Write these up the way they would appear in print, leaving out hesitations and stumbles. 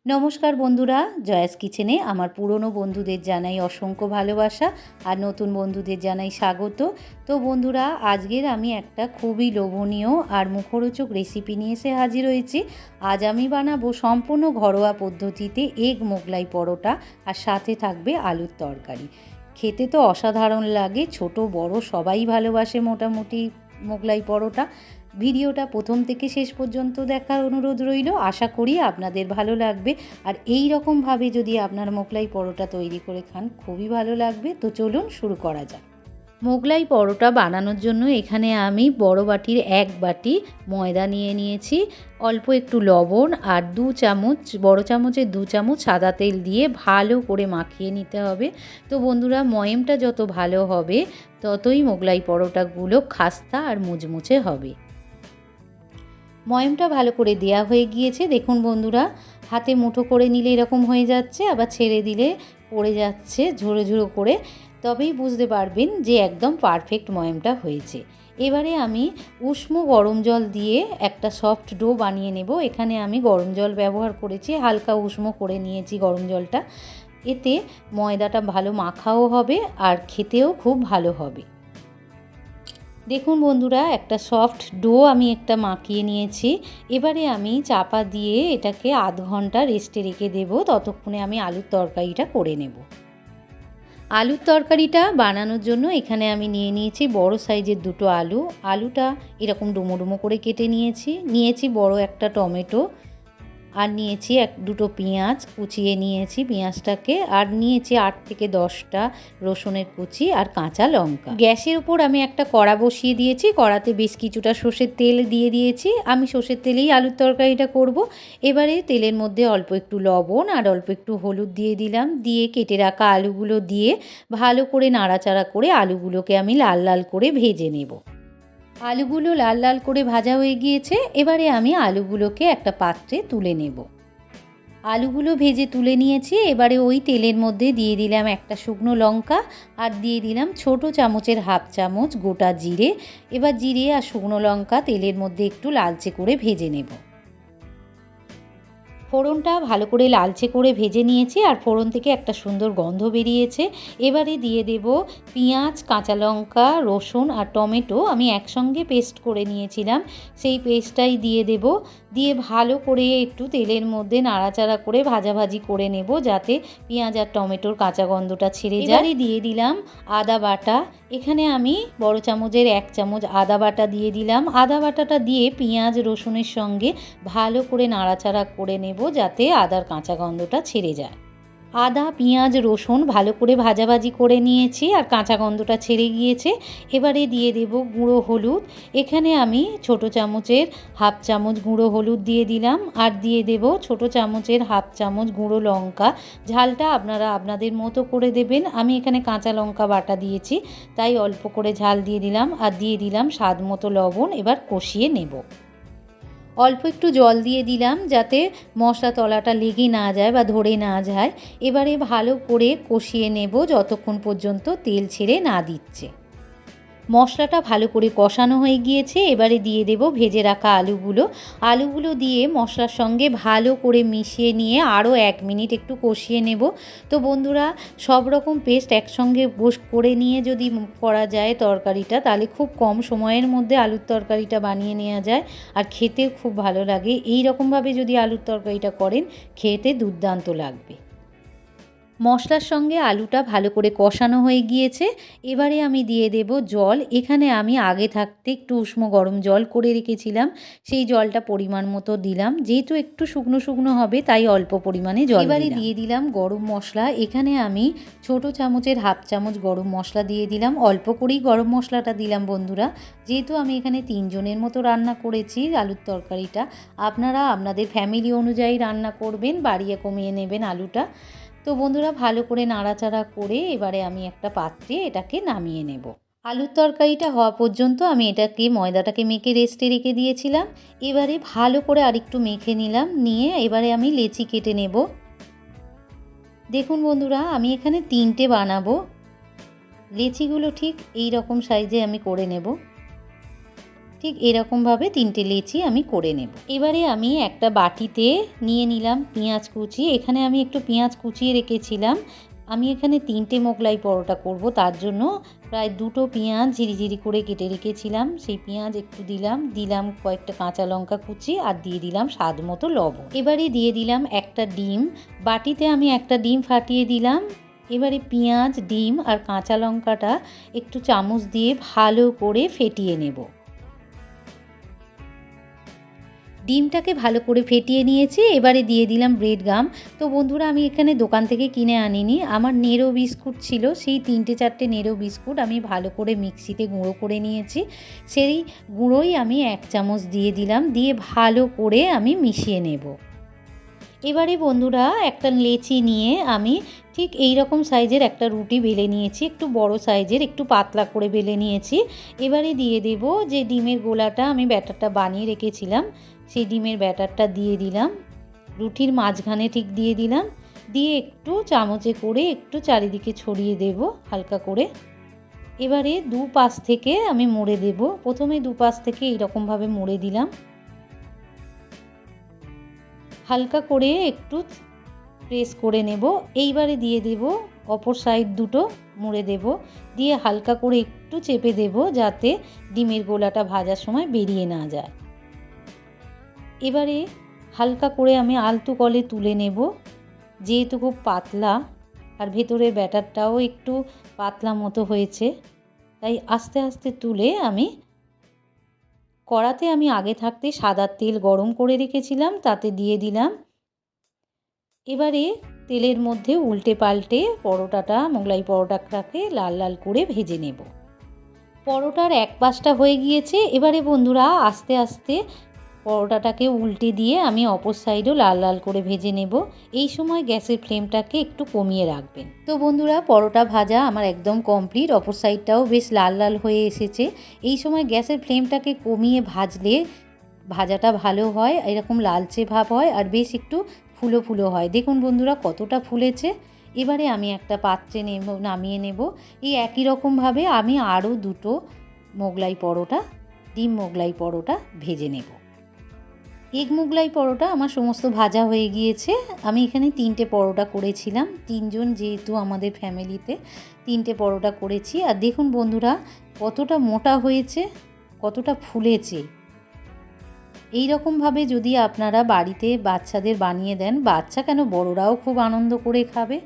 নমস্কার বন্ধুরা, জয়াস কিচেনে আমার পুরনো বন্ধুদের জানাই অসংখ্য ভালোবাসা আর নতুন বন্ধুদের জানাই স্বাগত। তো বন্ধুরা, আজকের আমি একটা খুবই লোভনীয় আর মুখরোচক রেসিপি নিয়ে এসে হাজির হয়েছি। আজ আমি বানাবো সম্পূর্ণ ঘরোয়া পদ্ধতিতে এগ মোগলাই পরোটা, আর সাথে থাকবে আলুর তরকারি। খেতে তো অসাধারণ লাগে, ছোট বড় সবাই ভালোবাসে মোটামুটি মোগলাই পরোটা। ভিডিওটা প্রথম থেকে শেষ পর্যন্ত দেখার অনুরোধ রইল। আশা করি আপনাদের ভালো লাগবে, আর এই রকমভাবে যদি আপনার মোগলাই পরোটা তৈরি করে খান খুবই ভালো লাগবে। তো চলুন শুরু করা যাক। মোগলাই পরোটা বানানোর জন্য এখানে আমি বড় বাটির 1 বাটি ময়দা নিয়ে নিয়েছি, অল্প একটু লবণ আর 2 চামচ, বড় চামচের 2 চামচ সাদা তেল দিয়ে ভালো করে মাখিয়ে নিতে হবে। তো বন্ধুরা, ময়মটা যত ভালো হবে ততই মোগলাই পরোটাগুলো খাস্তা আর মুচমুচে হবে। ময়মটা ভালো করে দেয়া হয়ে গিয়েছে। দেখুন বন্ধুরা, হাতে মুঠো করে নিলে এরকম হয়ে যাচ্ছে, আবার ছেড়ে দিলে পড়ে যাচ্ছে ঝুড়ো ঝুড়ো করে, তবেই বুঝতে পারবেন যে একদম পারফেক্ট ময়মটা হয়েছে। এবারে আমি উষ্ণ গরম জল দিয়ে একটা সফট ডো বানিয়ে নেব। এখানে আমি গরম জল ব্যবহার করেছি, হালকা উষ্ণ করে নিয়েছি গরম জলটা। এতে ময়দাটা ভালো মাখাও হবে আর খেতেও খুব ভালো হবে। দেখুন বন্ধুরা, একটা সফট ডো আমি একটা মাখিয়ে নিয়েছি। এবারে আমি চাপা দিয়ে এটাকে আধ ঘন্টা রেস্টে রেখে দেব, ততক্ষণে আমি আলুর তরকারিটা করে নেব। আলুর তরকারিটা বানানোর জন্য এখানে আমি নিয়ে নিয়েছি বড় সাইজের 2টো আলু। আলুটা এরকম ডুমো ডুমো করে কেটে নিয়েছি বড় একটা টমেটো, আর নিয়েছি 2টো পেঁয়াজ কুচিয়ে নিয়েছি পেঁয়াজটাকে, আর নিয়েছি 8 থেকে 10টা রসুনের কুচি আর কাঁচা লঙ্কা। গ্যাসের উপর আমি একটা কড়া বসিয়ে দিয়েছি, কড়াতে বেশ কিছুটা সর্ষের তেল দিয়ে দিয়েছি। আমি সর্ষের তেলেই আলুর তরকারিটা করব। এবারে তেলের মধ্যে অল্প একটু লবণ আর অল্প একটু হলুদ দিয়ে দিলাম, দিয়ে কেটে রাখা আলুগুলো দিয়ে ভালো করে নাড়াচাড়া করে আলুগুলোকে আমি লাল লাল করে ভেজে নেব। আলুগুলো লাল লাল করে ভাজা হয়ে গিয়েছে। এবারে আমি আলুগুলোকে একটা পাত্রে তুলে নেব। আলুগুলো ভেজে তুলে নিয়েছি। এবারে ওই তেলের মধ্যে দিয়ে দিলাম একটা শুকনো লঙ্কা, আর দিয়ে দিলাম ছোট চামচের হাফ চামচ গোটা জিরে। এবার জিরে আর শুকনো লঙ্কা তেলের মধ্যে একটু লালচে করে ভেজে নেব। ফোড়নটা ভালো করে লালচে করে ভেজে নিয়েছি, আর ফোড়ন থেকে একটা সুন্দর গন্ধ বেরিয়েছে। এবারে দিয়ে দেব পেঁয়াজ, কাঁচা লঙ্কা, রসুন আর টমেটো আমি একসঙ্গে পেস্ট করে নিয়েছিলাম, সেই পেস্টটাই দিয়ে দেব। দিয়ে ভালো করে একটু তেলের মধ্যে নাড়াচাড়া করে ভাজাভাজি করে নেব, যাতে পেঁয়াজ আর টমেটোর কাঁচা গন্ধটা ছেড়ে যায়। এবারে দিয়ে দিলাম আদা বাটা। এখানে আমি বড় চামচের 1 চামচ আদা বাটা দিয়ে দিলাম। আদা বাটাটা দিয়ে পেঁয়াজ রসুনের সঙ্গে ভালো করে নাড়াচাড়া করে নেব, যাতে আদার কাঁচা গন্ধটা ছেড়ে যায়। আদা, পেঁয়াজ, রসুন ভালো করে ভাজাভাজি করে নিয়েছি, আর কাঁচা গন্ধটা ছেড়ে গিয়েছে। এবারে দিয়ে দেব গুঁড়ো হলুদ। এখানে আমি ছোট চামচের হাফ চামচ গুঁড়ো হলুদ দিয়ে দিলাম, আর দিয়ে দেব ছোট চামচের হাফ চামচ গুঁড়ো লঙ্কা। ঝালটা আপনারা আপনাদের মতো করে দেবেন। আমি এখানে কাঁচা লঙ্কা বাটা দিয়েছি, তাই অল্প করে ঝাল দিয়ে দিলাম, আর দিয়ে দিলাম স্বাদ মতো লবণ। এবার কষিয়ে নেব। অল্প একটু জল দিয়ে দিলাম, যাতে মশলা তলাটা লেগে না যায় বা ধরে না যায়। এবারে ভালো করে কষিয়ে নেব যতক্ষণ পর্যন্ত তেল ছেড়ে না দিচ্ছে। মশলাটা ভালো করে কষানো হয়ে গিয়েছে। এবারে দিয়ে দেব ভেজে রাখা আলুগুলো দিয়ে মশলার সঙ্গে ভালো করে মিশিয়ে নিয়ে আরও 1 মিনিট একটু কষিয়ে নেব। তো বন্ধুরা, সব রকম পেস্ট একসঙ্গে করে নিয়ে যদি করা যায় তরকারিটা, তাহলে খুব কম সময়ের মধ্যে আলুর তরকারিটা বানিয়ে নেওয়া যায়, আর খেতে খুব ভালো লাগে। এই রকমভাবে যদি আলুর তরকারিটা করেন, খেতে দুর্দান্ত লাগবে। মশলার সঙ্গে আলুটা ভালো করে কষানো হয়ে গিয়েছে। এবারে আমি দিয়ে দেব জল। এখানে আমি আগে থাকতে একটু উষ্ণ গরম জল করে রেখেছিলাম, সেই জলটা পরিমাণ মতো দিলাম। যেহেতু একটু শুকনো শুকনো হবে, তাই অল্প পরিমাণে জল দিলাম। এবারে দিয়ে দিলাম গরম মশলা। এখানে আমি ছোট চামচের হাফ চামচ গরম মশলা দিয়ে দিলাম। অল্প করেই গরম মশলাটা দিলাম বন্ধুরা, যেহেতু আমি এখানে 3 জনের মতো রান্না করেছি আলুর তরকারিটা। আপনারা আপনাদের ফ্যামিলি অনুযায়ী রান্না করবেন, বাড়িয়ে কমিয়ে নেবেন আলুটা। তো বন্ধুরা, ভালো করে নাড়াচাড়া করে এবারে আমি একটা পাত্রে এটাকে নামিয়ে নেব। আলুর তরকারিটা হওয়া পর্যন্ত আমি ময়দাটাকে মেখে রেস্টে রেখে দিয়েছিলাম। এবারে ভালো করে আরেকটু মেখে নিলাম, নিয়ে এবারে আমি লেচি কেটে নেব। দেখুন বন্ধুরা, আমি এখানে 3টে বানাবো। লেচিগুলো ঠিক এই রকম সাইজে আমি করে নেব। ঠিক এরকমভাবে 3টে লেচি আমি করে নেব। এবারে আমি একটা বাটিতে নিয়ে নিলাম পেঁয়াজ কুচি। এখানে আমি একটু পেঁয়াজ কুচিয়ে রেখেছিলাম। আমি এখানে 3টে মোগলাই পরোটা করব, তার জন্য প্রায় 2টো পেঁয়াজ ঝিরিঝিরি করে কেটে রেখেছিলাম। সেই পেঁয়াজ একটু দিলাম কয়েকটা কাঁচা লঙ্কা কুচি, আর দিয়ে দিলাম স্বাদ মতো লবণ। এবারে দিয়ে দিলাম একটা ডিম। বাটিতে আমি একটা ডিম ফাটিয়ে দিলাম। এবারে পেঁয়াজ, ডিম আর কাঁচা লঙ্কাটা একটু চামচ দিয়ে ভালো করে ফেটিয়ে নেব। ডিমটাকে ভালো করে ফেটিয়ে নিয়েছি। এবারে দিয়ে দিলাম ব্রেড গাম। তো বন্ধুরা, আমি এখানে দোকান থেকে কিনে আনিনি, আমার নেরো বিস্কুট ছিল, সেই 3-4টে নেরো বিস্কুট আমি ভালো করে মিক্সিতে গুঁড়ো করে নিয়েছি। সেই গুঁড়োই আমি 1 চামচ দিয়ে দিলাম, দিয়ে ভালো করে আমি মিশিয়ে নেব। এবারে বন্ধুরা, একটা লেচি নিয়ে আমি ঠিক এই রকম সাইজের একটা রুটি বেলে নিয়েছি, একটু বড় সাইজের, একটু পাতলা করে বেলে নিয়েছি। এবারে দিয়ে দেব যে ডিমের গোলাটা আমি ব্যাটারটা বানিয়ে রেখেছিলাম, সেই ডিমের ব্যাটারটা দিয়ে দিলাম, রুটির মাঝখানে ঠিক দিয়ে দিলাম, দিয়ে একটু চামচে করে একটু চারিদিকে ছড়িয়ে দেব হালকা করে। এবারে দুপাশ থেকে আমি মুড়ে দেব। প্রথমে দুপাশ থেকে এইরকমভাবে মুড়ে দিলাম, হালকা করে একটু প্রেস করে নেব। এইবারে দিয়ে দেব অপর সাইড দুটো মুড়ে দেব, দিয়ে হালকা করে একটু চেপে দেব যাতে ডিমের গোলাটা ভাজার সময় বেরিয়ে না যায়। এবারে হালকা করে আমি আলতো কলে তুলে নেব, যেহেতু খুব পাতলা আর ভেতরের ব্যাটারটাও একটু পাতলা মতো হয়েছে, তাই আস্তে আস্তে তুলে আমি কড়াতে আমি আগে থাকতে সাদা তেল গরম করে রেখেছিলাম, তাতে দিয়ে দিলাম। এবারে তেলের মধ্যে উল্টে পাল্টে পরোটাটা, মোগলাই পরোটাটাকে লাল লাল করে ভেজে নেব। পরোটার এক পাশটা হয়ে গিয়েছে। এবারে বন্ধুরা, আস্তে আস্তে পরোটাটাকে উল্টে দিয়ে আমি অপর সাইডও লাল লাল করে ভেজে নেব। এই সময় গ্যাসের ফ্লেমটাকে একটু কমিয়ে রাখবেন। তো বন্ধুরা, পরোটা ভাজা আমার একদম কমপ্লিট, অপর সাইডটাও বেশ লাল লাল হয়ে এসেছে। এই সময় গ্যাসের ফ্লেমটাকে কমিয়ে ভাজলে ভাজাটা ভালো হয়, এরকম লালচে ভাব হয়, আর বেশ একটু ফুলো ফুলো হয়। দেখুন বন্ধুরা কতটা ফুলেছে। এবারে আমি একটা পাত্রে নামিয়ে নেব। এই একই রকমভাবে আমি আরও 2টো মোগলাই পরোটা, ডিম মোগলাই পরোটা ভেজে নেব। এগ মোগলাই পরোটা আমার সমস্ত ভাজা হয়ে গিয়েছে। আমি এখানে 3টে পরোটা করেছিলাম, 3 জন যেহেতু আমাদের ফ্যামিলিতে, 3টে পরোটা করেছি। আর দেখুন বন্ধুরা কতটা মোটা হয়েছে, কতটা ফুলেছে। এই রকমভাবে যদি আপনারা বাড়িতে বাচ্চাদের বানিয়ে দেন, বাচ্চা কেন বড়রাও খুব আনন্দ করে খাবে।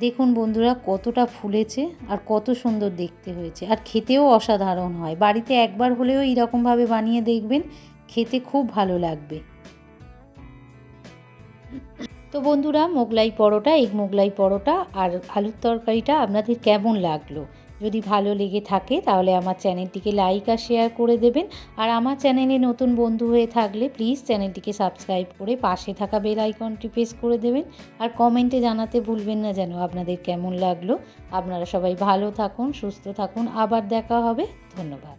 দেখুন বন্ধুরা কতটা ফুলেছে আর কত সুন্দর দেখতে হয়েছে, আর খেতেও অসাধারণ হয়। বাড়িতে একবার হলেও এইরকমভাবে বানিয়ে দেখবেন, খেতে খুব ভালো লাগবে। তো বন্ধুরা, মোগলাই পরোটা, এগ মোগলাই পরোটা আর আলুর তরকারিটা আপনাদের কেমন লাগলো? যদি ভালো লেগে থাকে তাহলে আমার চ্যানেলটিকে লাইক আর শেয়ার করে দেবেন। আর আমার চ্যানেলে নতুন বন্ধু হয়ে থাকলে প্লিজ চ্যানেলটিকে সাবস্ক্রাইব করে পাশে থাকা বেল আইকনটি প্রেস করে দেবেন। আর কমেন্টে জানাতে ভুলবেন না যেন আপনাদের কেমন লাগলো। আপনারা সবাই ভালো থাকুন, সুস্থ থাকুন, আবার দেখা হবে। ধন্যবাদ।